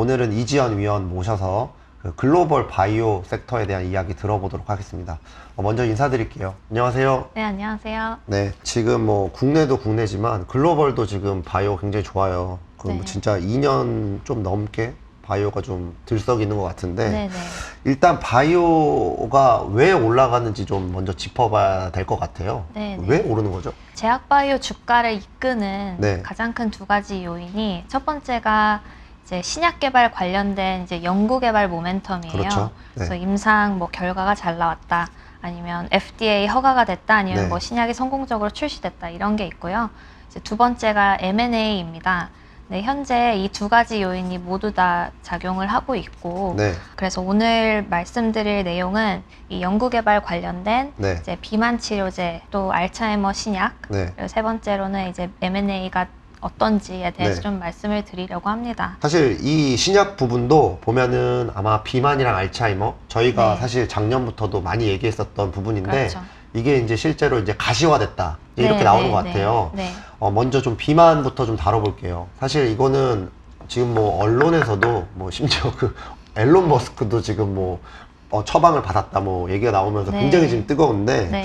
오늘은 이지연 위원 모셔서 그 글로벌 바이오 섹터에 대한 이야기 들어보도록 하겠습니다. 먼저 인사드릴게요. 안녕하세요. 네, 안녕하세요. 네, 지금 뭐 국내도 국내지만 글로벌도 지금 바이오 굉장히 좋아요. 그럼 네. 진짜 2년 좀 넘게 바이오가 좀 들썩 있는 것 같은데 네네. 일단 바이오가 왜 올라가는지 좀 먼저 짚어봐야 될 것 같아요. 네네. 왜 오르는 거죠? 제약바이오 주가를 이끄는 네. 가장 큰 두 가지 요인이 첫 번째가 이제 신약 개발 관련된 이제 연구 개발 모멘텀이에요. 그렇죠. 네. 그래서 임상 뭐 결과가 잘 나왔다, 아니면 FDA 허가가 됐다, 아니면 네. 뭐 신약이 성공적으로 출시됐다 이런 게 있고요. 이제 두 번째가 M&A입니다. 네, 현재 이 두 가지 요인이 모두 다 작용을 하고 있고, 네. 그래서 오늘 말씀드릴 내용은 이 연구개발 관련된 네. 이제 비만 치료제, 또 알츠하이머 신약, 네. 그리고 세 번째로는 이제 M&A가 어떤지에 대해서 네. 좀 말씀을 드리려고 합니다. 사실 이 신약 부분도 보면은 아마 비만이랑 알츠하이머 저희가 네. 사실 작년부터도 많이 얘기했었던 부분인데 그렇죠. 이게 이제 실제로 이제 가시화됐다 이렇게 네, 나오는 네, 것 네. 같아요. 네. 먼저 좀 비만부터 좀 다뤄볼게요. 사실 이거는 지금 뭐 언론에서도 뭐 심지어 그 앨런 머스크도 지금 뭐 처방을 받았다 뭐 얘기가 나오면서 네. 굉장히 지금 뜨거운데 네.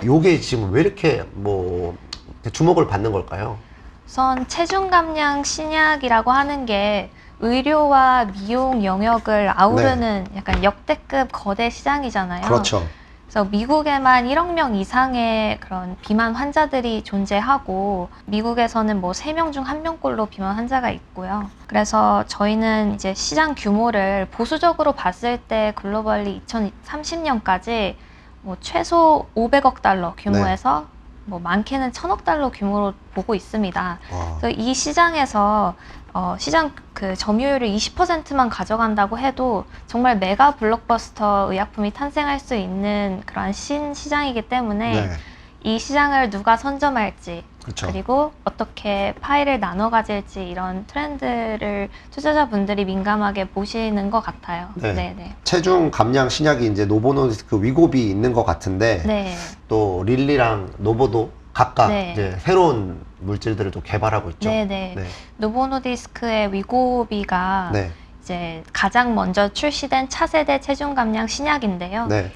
요게 지금 왜 이렇게 뭐 주목을 받는 걸까요? 우선 체중 감량 신약이라고 하는 게 의료와 미용 영역을 아우르는 약간 역대급 거대 시장이잖아요. 네. 그렇죠. 그래서 미국에만 1억 명 이상의 그런 비만 환자들이 존재하고, 미국에서는 뭐 3명 중 1명꼴로 비만 환자가 있고요. 그래서 저희는 이제 시장 규모를 보수적으로 봤을 때 글로벌리 2030년까지 뭐 최소 500억 달러 규모에서 뭐 많게는 1000억 달러 규모로 보고 있습니다. 와. 그래서 이 시장에서 시장 그 점유율을 20%만 가져간다고 해도 정말 메가 블록버스터 의약품이 탄생할 수 있는 그러한 신시장이기 때문에 네. 이 시장을 누가 선점할지, 그렇죠. 그리고 어떻게 파일을 나눠 가질지, 이런 트렌드를 투자자분들이 민감하게 보시는 것 같아요. 네. 네네. 체중 감량 신약이 이제 노보노디스크 위고비 있는 것 같은데 네. 또 릴리랑 노보도 각각 네. 이제 새로운 물질들을 좀 개발하고 있죠. 네네. 네. 노보노디스크의 위고비가 네. 이제 가장 먼저 출시된 차세대 체중 감량 신약인데요. 네.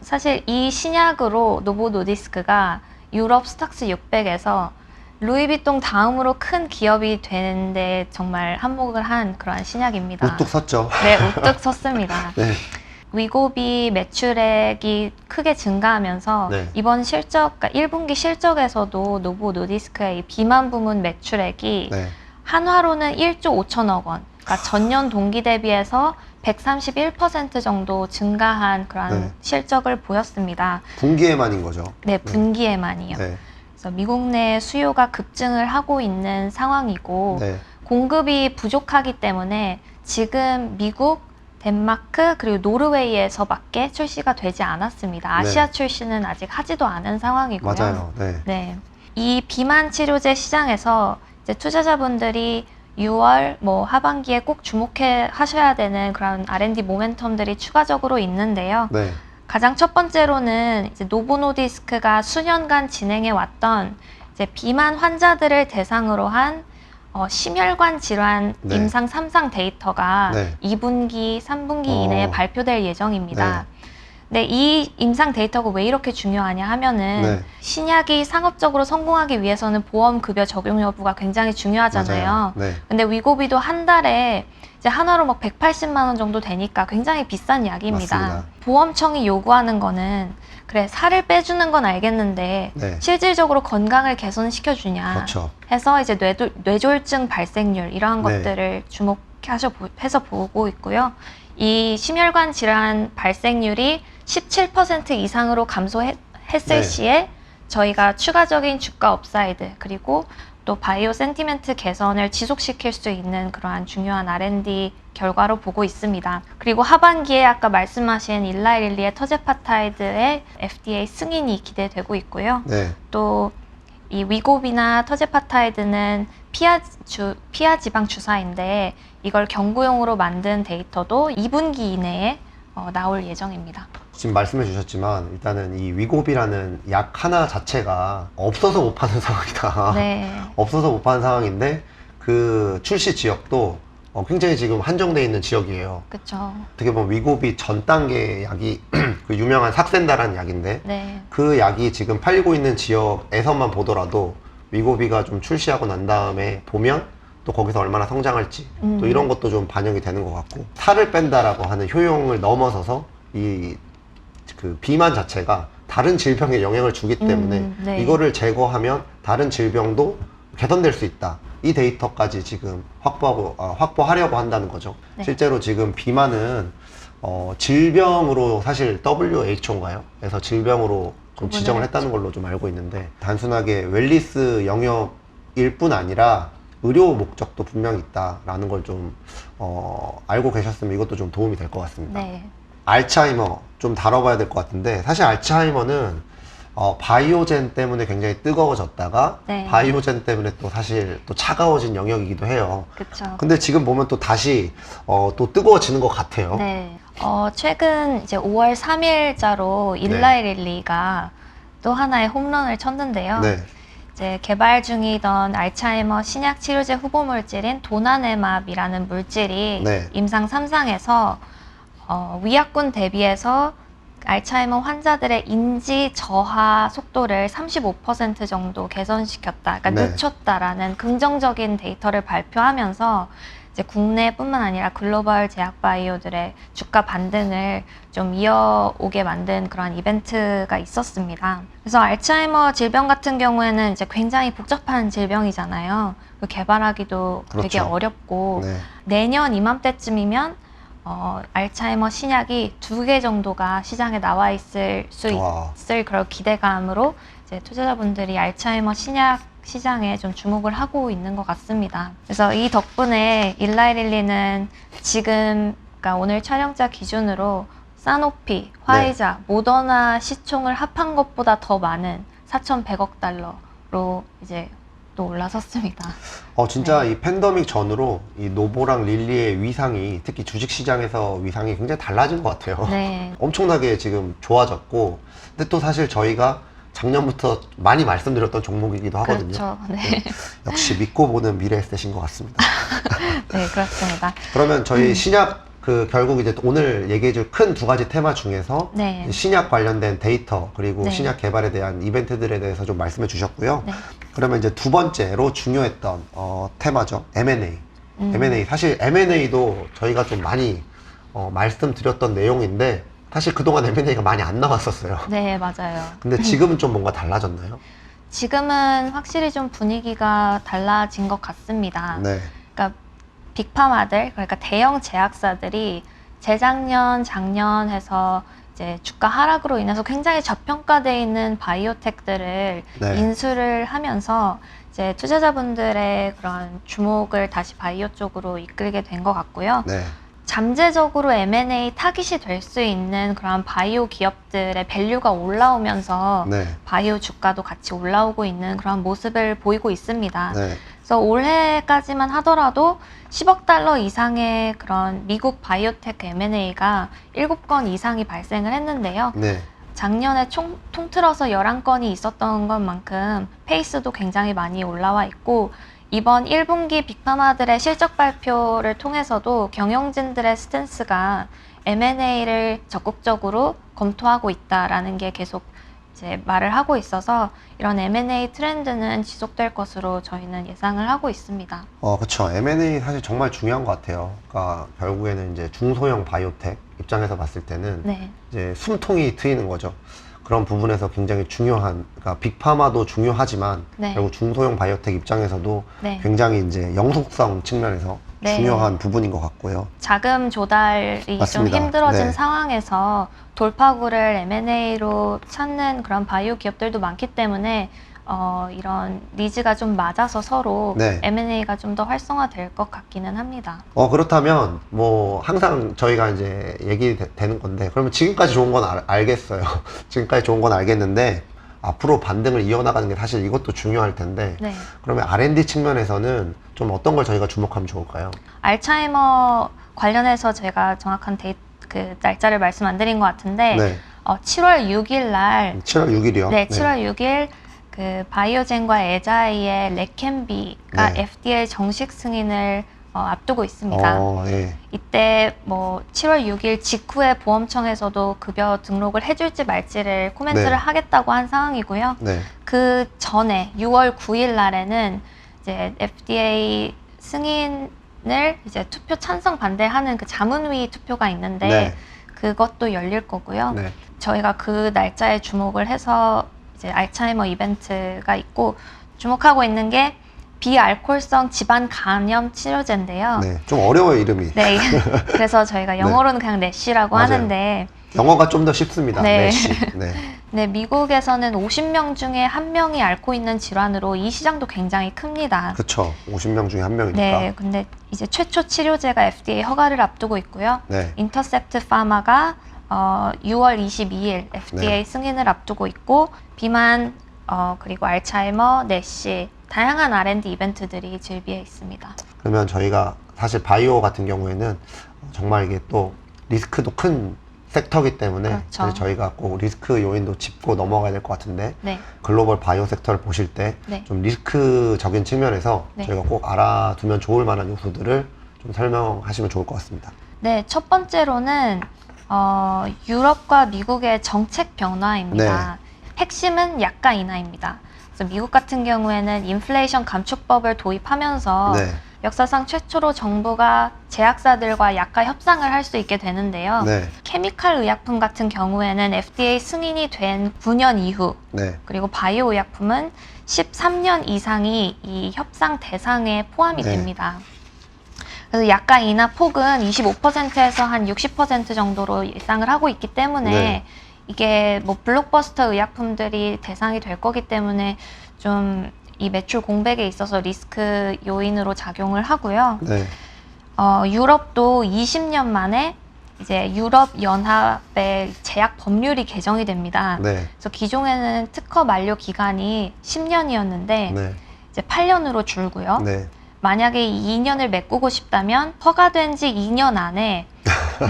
사실 이 신약으로 노보노디스크가 유럽 스탁스 600에서 루이비통 다음으로 큰 기업이 되는데 정말 한몫을 한 그러한 신약입니다. 우뚝 섰죠. 네, 우뚝 섰습니다. 네. 위고비 매출액이 크게 증가하면서 네. 이번 실적, 그러니까 1분기 실적에서도 노보노디스크의 이 비만 부문 매출액이 네. 한화로는 1조 5천억 원, 그러니까 전년 동기 대비해서 131% 정도 증가한 그러한 네. 실적을 보였습니다. 분기에만인 거죠. 네, 분기에만이요. 네. 그래서 미국 내 수요가 급증을 하고 있는 상황이고, 네. 공급이 부족하기 때문에 지금 미국, 덴마크, 그리고 노르웨이에서밖에 출시가 되지 않았습니다. 아시아 출시는 아직 하지도 않은 상황이고요. 맞아요. 네. 네. 이 비만 치료제 시장에서 이제 투자자분들이 6월 뭐 하반기에 꼭 주목해 하셔야 되는 그런 R&D 모멘텀들이 추가적으로 있는데요. 네. 가장 첫 번째로는 이제 노보노디스크가 수년간 진행해 왔던 이제 비만 환자들을 대상으로 한 심혈관 질환 네. 임상 3상 데이터가 네. 2분기, 3분기 이내에 발표될 예정입니다. 네. 근데 이 임상 데이터가 왜 이렇게 중요하냐 하면은 네. 신약이 상업적으로 성공하기 위해서는 보험급여 적용 여부가 굉장히 중요하잖아요. 맞아요. 네. 근데 위고비도 한 달에 이제 한화로 막 180만 원 정도 되니까 굉장히 비싼 약입니다. 맞습니다. 보험청이 요구하는 거는 그래, 살을 빼주는 건 알겠는데 네. 실질적으로 건강을 개선시켜 주냐 그렇죠. 해서 이제 뇌졸중 발생률 이러한 네. 것들을 해서 보고 있고요. 이 심혈관 질환 발생률이 17% 이상으로 감소했을 네. 시에 저희가 추가적인 주가 업사이드, 그리고 또 바이오 센티멘트 개선을 지속시킬 수 있는 그러한 중요한 R&D 결과로 보고 있습니다. 그리고 하반기에 아까 말씀하신 일라이릴리의 터제파타이드의 FDA 승인이 기대되고 있고요. 네. 또 이 위고비나 터제파타이드는 피하 지방 주사인데 이걸 경구용으로 만든 데이터도 2분기 이내에 나올 예정입니다. 지금 말씀해 주셨지만 일단은 이 위고비라는 약 하나 자체가 없어서 못 파는 상황이다. 네. 없어서 못 파는 상황인데 그 출시 지역도 굉장히 지금 한정되어 있는 지역이에요. 그쵸. 어떻게 보면 위고비 전 단계 약이 그 유명한 삭센다라는 약인데 네. 그 약이 지금 팔리고 있는 지역에서만 보더라도 위고비가 좀 출시하고 난 다음에 보면 또 거기서 얼마나 성장할지 또 이런 것도 좀 반영이 되는 것 같고, 살을 뺀다라고 하는 효용을 넘어서서 이 그 비만 자체가 다른 질병에 영향을 주기 때문에 네. 이거를 제거하면 다른 질병도 개선될 수 있다. 이 데이터까지 지금 확보하려고 한다는 거죠. 네. 실제로 지금 비만은 질병으로 사실 WHO인가요? 그래서 질병으로 좀 구분을 지정을 했다는 걸로 좀 알고 있는데, 단순하게 웰니스 영역일 뿐 아니라 의료 목적도 분명히 있다라는 걸 좀 알고 계셨으면 이것도 좀 도움이 될 것 같습니다. 네. 알츠하이머 좀 다뤄봐야 될 것 같은데, 사실 알츠하이머는 바이오젠 때문에 굉장히 뜨거워졌다가 네. 바이오젠 때문에 또 사실 또 차가워진 영역이기도 해요. 그쵸. 근데 지금 보면 또 다시 또 뜨거워지는 것 같아요. 네. 최근 이제 5월 3일자로 일라이 릴리가 또 하나의 홈런을 쳤는데요. 네. 이제 개발 중이던 알츠하이머 신약 치료제 후보 물질인 도나네맙이라는 물질이 네. 임상 3상에서 위약군 대비해서 알츠하이머 환자들의 인지 저하 속도를 35% 정도 개선시켰다, 그러니까 네. 늦췄다라는 긍정적인 데이터를 발표하면서 이제 국내뿐만 아니라 글로벌 제약 바이오들의 주가 반등을 좀 이어오게 만든 그런 이벤트가 있었습니다. 그래서 알츠하이머 질병 같은 경우에는 이제 굉장히 복잡한 질병이잖아요. 그 개발하기도 되게 그렇죠. 어렵고 네. 내년 이맘때쯤이면 알츠하이머 신약이 2개 정도가 시장에 나와 있을 수 와. 있을 그런 기대감으로 이제 투자자분들이 알츠하이머 신약 시장에 좀 주목을 하고 있는 것 같습니다. 그래서 이 덕분에 일라이릴리는 지금, 그러니까 오늘 촬영자 기준으로 사노피, 화이자, 모더나 시총을 합한 것보다 더 많은 4,100억 달러로 이제 또 올라섰습니다. 진짜 이 팬데믹 전으로 이 노보랑 릴리의 위상이, 특히 주식시장에서 위상이 굉장히 달라진 것 같아요. 네. 엄청나게 지금 좋아졌고, 근데 또 사실 저희가 작년부터 많이 말씀드렸던 종목이기도 하거든요. 그렇죠. 네. 역시 믿고 보는 미래에셋인 것 같습니다. 네, 그렇습니다. 그러면 저희 신약 결국 이제 오늘 얘기해줄 큰 2가지 테마 중에서 네. 신약 관련된 데이터 그리고 네. 신약 개발에 대한 이벤트들에 대해서 좀 말씀해 주셨고요. 네. 그러면 이제 2번째로 중요했던 테마죠. M&A. 음. M&A. 사실 M&A도 저희가 좀 많이 말씀드렸던 내용인데, 사실 그동안 M&A가 많이 안 나왔었어요. 네, 맞아요. 근데 지금은 좀 뭔가 달라졌나요? 지금은 확실히 좀 분위기가 달라진 것 같습니다. 네. 그러니까 빅파마들, 그러니까 대형 제약사들이 재작년, 작년 해서 이제 주가 하락으로 인해서 굉장히 저평가되어 있는 바이오텍들을 네. 인수를 하면서 이제 투자자분들의 그런 주목을 다시 바이오 쪽으로 이끌게 된 것 같고요. 네. 잠재적으로 M&A 타깃이 될 수 있는 그런 바이오 기업들의 밸류가 올라오면서 네. 바이오 주가도 같이 올라오고 있는 그런 모습을 보이고 있습니다. 네. 그래서 올해까지만 하더라도 10억 달러 이상의 그런 미국 바이오텍 M&A가 7건 이상이 발생을 했는데요. 네. 작년에 통틀어서 11건이 있었던 것만큼 페이스도 굉장히 많이 올라와 있고, 이번 1분기 빅파마들의 실적 발표를 통해서도 경영진들의 스탠스가 M&A를 적극적으로 검토하고 있다라는 게 계속 이제 말을 하고 있어서 이런 M&A 트렌드는 지속될 것으로 저희는 예상을 하고 있습니다. 그쵸. M&A 사실 정말 중요한 것 같아요. 그러니까 결국에는 이제 중소형 바이오텍 입장에서 봤을 때는 네. 이제 숨통이 트이는 거죠. 그런 부분에서 굉장히 중요한, 그러니까 빅파마도 중요하지만 네. 결국 중소형 바이오텍 입장에서도 네. 굉장히 이제 영속성 측면에서 네. 중요한 부분인 것 같고요. 자금 조달이 맞습니다. 좀 힘들어진 네. 상황에서 돌파구를 M&A로 찾는 그런 바이오 기업들도 많기 때문에 이런 니즈가 좀 맞아서 서로 네. M&A가 좀 더 활성화될 것 같기는 합니다. 그렇다면 뭐 항상 저희가 이제 되는 건데, 그러면 지금까지 좋은 건 알겠어요. 지금까지 좋은 건 알겠는데 앞으로 반등을 이어나가는 게 사실 이것도 중요할 텐데, 네. 그러면 R&D 측면에서는 좀 어떤 걸 저희가 주목하면 좋을까요? 알츠하이머 관련해서 제가 정확한 그 날짜를 말씀 안 드린 것 같은데 네. 7월 6일 날 7월 6일이요? 네, 7월 6일 그 바이오젠과 에자이의 레켐비가 네. FDA 정식 승인을 앞두고 있습니다. 예. 이때 뭐 7월 6일 직후에 보험청에서도 급여 등록을 해줄지 말지를 코멘트를 네. 하겠다고 한 상황이고요. 네. 그 전에 6월 9일 날에는 이제 FDA 승인을 이제 투표 찬성 반대하는 그 자문위 투표가 있는데 네. 그것도 열릴 거고요. 네. 저희가 그 날짜에 주목을 해서 이제 알츠하이머 이벤트가 있고 주목하고 있는 게 비알코올성 지방 감염 치료제인데요. 네. 좀 어려워요, 이름이. 네. 그래서 저희가 영어로는 그냥 넷시라고 맞아요. 하는데 영어가 좀 더 쉽습니다. 네. 넷시. 네. 네, 미국에서는 50명 중에 1명이 앓고 있는 질환으로 이 시장도 굉장히 큽니다. 그쵸. 50명 중에 1명이니까. 네, 근데 이제 최초 치료제가 FDA 허가를 앞두고 있고요. 네. 인터셉트 파마가 6월 22일 FDA 네. 승인을 앞두고 있고 비만 그리고 알츠하이머, 넷시 다양한 R&D 이벤트들이 즐비해 있습니다. 그러면 저희가 사실 바이오 같은 경우에는 정말 이게 또 리스크도 큰 섹터이기 때문에 그렇죠. 사실 저희가 꼭 리스크 요인도 짚고 넘어가야 될 것 같은데 네, 글로벌 바이오 섹터를 보실 때 좀 네. 리스크적인 측면에서 네. 저희가 꼭 알아두면 좋을 만한 요소들을 좀 설명하시면 좋을 것 같습니다. 네, 첫 번째로는 유럽과 미국의 정책 변화입니다. 핵심은 약가 인하입니다. 그래서 미국 같은 경우에는 인플레이션 감축법을 도입하면서 네. 역사상 최초로 정부가 제약사들과 약가 협상을 할 수 있게 되는데요. 네. 케미칼 의약품 같은 경우에는 FDA 승인이 된 9년 이후, 네. 그리고 바이오 의약품은 13년 이상이 이 협상 대상에 포함이 네. 됩니다. 그래서 약가 인하 폭은 25%에서 한 60% 정도로 예상을 하고 있기 때문에 네. 이게 뭐 블록버스터 의약품들이 대상이 될 거기 때문에 좀 이 매출 공백에 있어서 리스크 요인으로 작용을 하고요. 네. 유럽도 20년 만에 이제 유럽 연합의 제약 법률이 개정이 됩니다. 네. 그래서 기존에는 특허 만료 기간이 10년이었는데 네. 이제 8년으로 줄고요. 네. 만약에 2년을 메꾸고 싶다면 허가된 지 2년 안에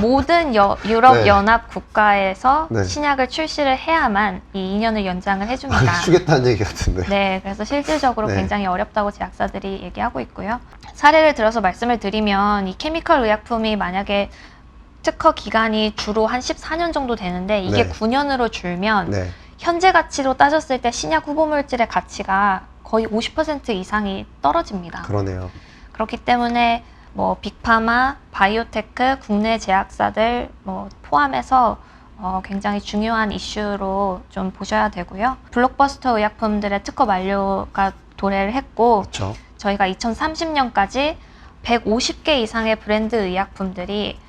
모든 유럽 네. 연합 국가에서 네. 신약을 출시를 해야만 이 2년을 연장을 해줍니다. 주겠다는 얘기 같은데. 네, 그래서 실질적으로 네. 굉장히 어렵다고 제약사들이 얘기하고 있고요. 사례를 들어서 말씀을 드리면 이 케미컬 의약품이 만약에 특허 기간이 주로 한 14년 정도 되는데 이게 네. 9년으로 줄면 네. 현재 가치로 따졌을 때 신약 후보 물질의 가치가 거의 50% 이상이 떨어집니다. 그러네요. 그렇기 때문에 뭐 빅파마, 바이오테크, 국내 제약사들 뭐 포함해서 굉장히 중요한 이슈로 좀 보셔야 되고요. 블록버스터 의약품들의 특허 만료가 도래를 했고 그렇죠. 저희가 2030년까지 150개 이상의 브랜드 의약품들이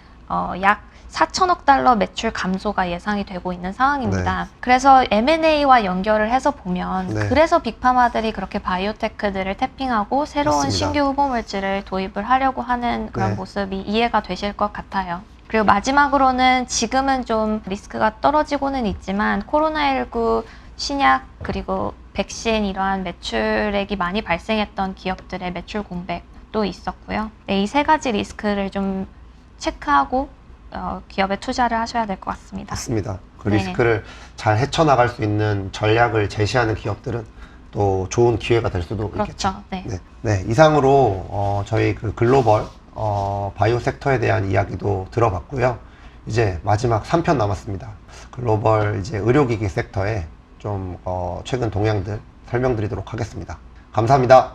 약 4천억 달러 매출 감소가 예상이 되고 있는 상황입니다. 그래서 M&A와 연결을 해서 보면 네. 그래서 빅파마들이 그렇게 바이오테크들을 태핑하고 새로운 맞습니다. 신규 후보 물질을 도입을 하려고 하는 그런 네. 모습이 이해가 되실 것 같아요. 그리고 마지막으로는 지금은 좀 리스크가 떨어지고는 있지만 코로나19 신약 그리고 백신 이러한 매출액이 많이 발생했던 기업들의 매출 공백도 있었고요. 네, 이 세 가지 리스크를 좀 체크하고 기업에 투자를 하셔야 될 것 같습니다. 맞습니다. 그 네네. 리스크를 잘 헤쳐나갈 수 있는 전략을 제시하는 기업들은 또 좋은 기회가 될 수도 있겠죠. 그렇죠. 네. 네. 네, 이상으로 저희 그 글로벌 바이오 섹터에 대한 이야기도 들어봤고요. 이제 마지막 3편 남았습니다. 글로벌 이제 의료기기 섹터에 좀 최근 동향들 설명드리도록 하겠습니다. 감사합니다.